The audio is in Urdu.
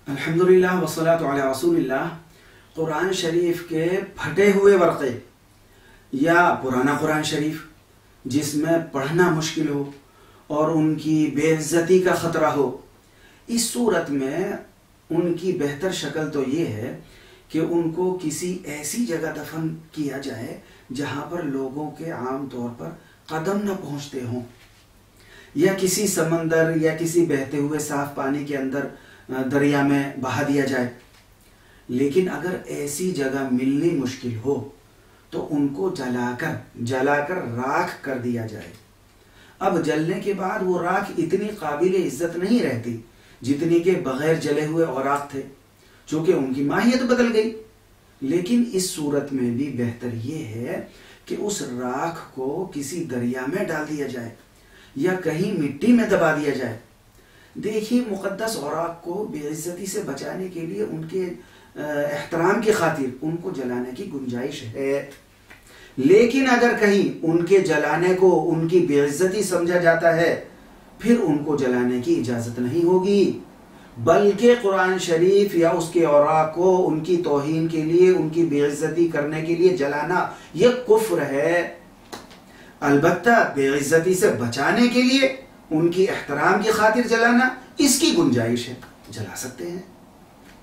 الحمدللہ والصلاۃ علی رسول اللہ۔ قرآن شریف کے پھٹے ہوئے ورقے یا پرانا قرآن شریف جس میں پڑھنا مشکل ہو اور ان کی بے عزتی کا خطرہ ہو، اس صورت میں ان کی بہتر شکل تو یہ ہے کہ ان کو کسی ایسی جگہ دفن کیا جائے جہاں پر لوگوں کے عام طور پر قدم نہ پہنچتے ہوں، یا کسی سمندر یا کسی بہتے ہوئے صاف پانی کے اندر دریا میں بہا دیا جائے۔ لیکن اگر ایسی جگہ ملنی مشکل ہو تو ان کو جلا کر راکھ کر دیا جائے۔ اب جلنے کے بعد وہ راکھ اتنی قابل عزت نہیں رہتی جتنی کہ بغیر جلے ہوئے اوراق تھے، چونکہ ان کی ماہیت بدل گئی۔ لیکن اس صورت میں بھی بہتر یہ ہے کہ اس راکھ کو کسی دریا میں ڈال دیا جائے یا کہیں مٹی میں دبا دیا جائے۔ دیکھیے، مقدس اوراق کو بے عزتی سے بچانے کے لیے ان کے احترام کی خاطر ان کو جلانے کی گنجائش ہے، لیکن اگر کہیں ان کے جلانے کو ان کی بے عزتی سمجھا جاتا ہے پھر ان کو جلانے کی اجازت نہیں ہوگی، بلکہ قرآن شریف یا اس کے اوراق کو ان کی توہین کے لیے، ان کی بے عزتی کرنے کے لیے جلانا یہ کفر ہے۔ البتہ بے عزتی سے بچانے کے لیے ان کی احترام کی خاطر جلانا، اس کی گنجائش ہے، جلا سکتے ہیں۔